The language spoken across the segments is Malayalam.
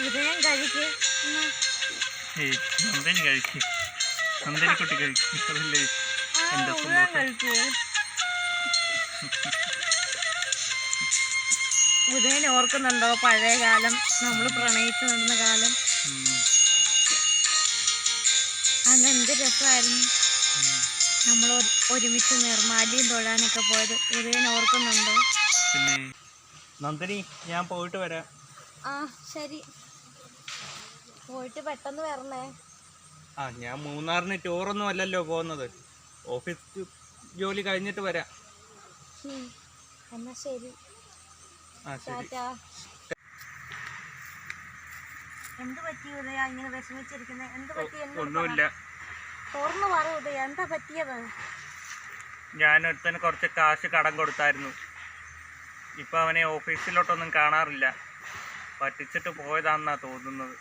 ഉദയം കഴിക്ക്. നന്ദനി കഴിക്ക്. നന്ദനിക്കുട്ടി കഴിക്ക്. അതല്ലേ എൻ്റെ കഴിക്ക്. ഉദയനെ ഓർക്കുന്നുണ്ടോ? പഴയ കാലം, നമ്മൾ പ്രണയിച്ച് നടന്ന കാലം. അന്ന് എന്ത് രസമായിരുന്നു. നമ്മൾ ഒരുമിച്ച് നിർമ്മാല്യം തൊഴാനൊക്കെ പോയത്. ഉദയനെ ഓർക്കുന്നുണ്ടോ? പിന്നെ നന്ദനി, ഞാൻ പോയിട്ട് വരാം. ആ ശരി, പോയിട്ട് പെട്ടെന്ന് വരണേ. ഞാൻ മൂന്നാറിന് ടൂറൊന്നും അല്ലല്ലോ പോകുന്നത്. ഓഫീസ് ജോലി കഴിഞ്ഞിട്ട് വരാം. എന്നാ ശരി. എന്ത് പറ്റി ഉദയ ഇങ്ങനെ വിഷമിച്ചിരിക്കുന്നത്? എന്ത് പറ്റി? ഒന്നുമില്ല. തുറന്നു പറ ഉദയ, എന്താ പറ്റിയത്? ഞാനൊരുത്തന് കുറച്ച് കാശ് കടം കൊടുത്തായിരുന്നു. ഇപ്പൊ അവനെ ഓഫീസിലോട്ടൊന്നും കാണാറില്ല. പറ്റിച്ചിട്ട് പോയതാണെന്നാ തോന്നുന്നത്.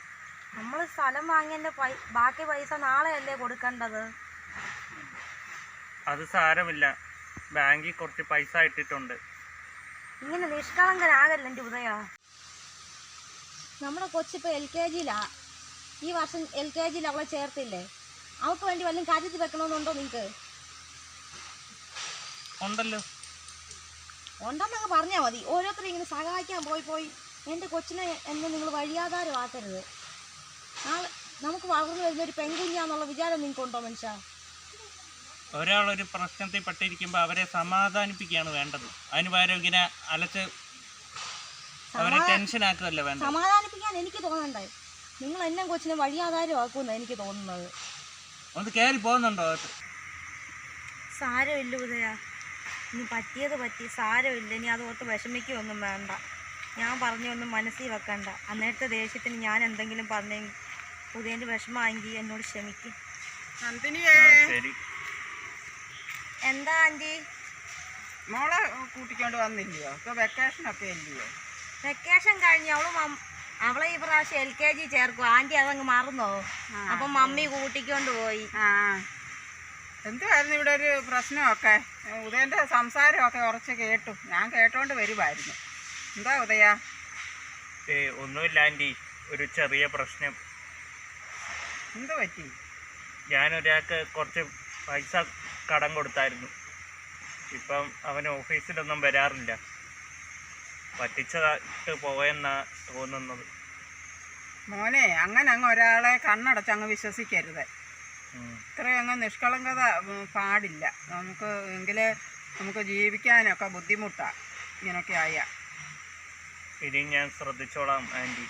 നമ്മൾ സ്ഥലം വാങ്ങിയതിന്റെ ബാക്കി പൈസ നാളെ അല്ലേ കൊടുക്കേണ്ടത്? അത് സാരമില്ല, ബാങ്കിൽ കുറച്ച് പൈസ ഇട്ടിട്ടുണ്ട്. ഇങ്ങനെ നിഷ്കളങ്കനാകല്ല എൻ്റെ ഉദയ. നമ്മുടെ കൊച്ചിപ്പോൾ LKG ഈ വർഷം LKG അവളെ ചേർത്തില്ലേ? അവൾക്ക് വേണ്ടി വല്ലതും കാര്യത്തിൽ വെക്കണമെന്നുണ്ടോ നിങ്ങൾക്ക്? ഉണ്ടല്ലോ. ഉണ്ടെന്നൊക്കെ പറഞ്ഞാൽ മതി. ഓരോരുത്തരും ഇങ്ങനെ സഹായിക്കാൻ പോയി എൻ്റെ കൊച്ചിനെ എന്ന് നിങ്ങൾ വഴിയാധാരമാക്കരുത്. നാളെ നമുക്ക് വളർന്നു വരുന്നൊരു പെൺകുഞ്ഞാന്നുള്ള വിചാരം നിങ്ങൾക്കുണ്ടോ മനുഷ്യ? ഒരാളൊരു പ്രശ്നത്തിൽ പെട്ടിരിക്കുമ്പോൾ അവരെ സമാധാനിപ്പിക്കുകയാണ് വേണ്ടത്. അതിന് പകരം ഇങ്ങനെ അലച്ച് അവരെ ടെൻഷനാക്കുകയല്ല വേണ്ടത്. സമാധാനിപ്പിക്കാൻ എനിക്ക് തോന്നണ്ടേ? നിങ്ങൾ എന്നെ കൊച്ചിനെ വഴിയാധാരമാക്കുമെന്നാണ് എനിക്ക് തോന്നുന്നത്. ഒന്ന് കയറി പോകുന്നുണ്ടോ? സാരമില്ല ഉദയ, ഇനി പറ്റിയത് പറ്റി, സാരമില്ല. ഇനി അതോർത്ത് വിഷമിക്കുകയൊന്നും വേണ്ട. ഞാൻ പറഞ്ഞൊന്നും മനസ്സിൽ വെക്കണ്ട. അന്നേരത്തെ ദേഷ്യത്തിന് ഞാൻ എന്തെങ്കിലും പറഞ്ഞെങ്കിൽ ഉദയൻ്റെ വിഷമമായെങ്കിൽ എന്നോട് ക്ഷമിക്കും. എന്താ ആൻറ്റി? മോളെ കൂട്ടിക്കൊണ്ട് വന്നില്ലയോ? ഇപ്പൊ വെക്കേഷനൊക്കെ ഇല്ലയോ? വെക്കേഷൻ കഴിഞ്ഞ് അവളെ ഈ പ്രാവശ്യം LKG ചേർക്കും. ആൻറ്റി അതങ്ങ് മറന്നോ? അപ്പം മമ്മി കൂട്ടിക്കൊണ്ട് പോയി. എന്തുവായിരുന്നു ഇവിടെ ഒരു പ്രശ്നമൊക്കെ? ഉദയന്റെ സംസാരമൊക്കെ ഉറച്ച് കേട്ടു. ഞാൻ കേട്ടോണ്ട് വരുമായിരുന്നു. എന്താ ഉദയ? ഒന്നുമില്ല ആൻറ്റി, ഒരു ചെറിയ പ്രശ്നം. എന്ത് പറ്റി? ഞാനൊരാൾക്ക് കുറച്ച് പൈസ കടം കൊടുത്തായിരുന്നു. ഇപ്പം അവന് ഓഫീസിലൊന്നും വരാറില്ല. പറ്റിച്ചതായിട്ട് പോയെന്നാ തോന്നുന്നത്. മോനെ, അങ്ങനെ അങ്ങ് ഒരാളെ കണ്ണടച്ചങ്ങ് വിശ്വസിക്കരുത്. ഇത്രയും അങ്ങ് നിഷ്കളങ്കത പാടില്ല. നമുക്ക് ജീവിക്കാനൊക്കെ ബുദ്ധിമുട്ടാണ് ഇങ്ങനെയൊക്കെ ആയ. ഇനി ഞാൻ ശ്രദ്ധിച്ചോളാം ആൻറ്റി.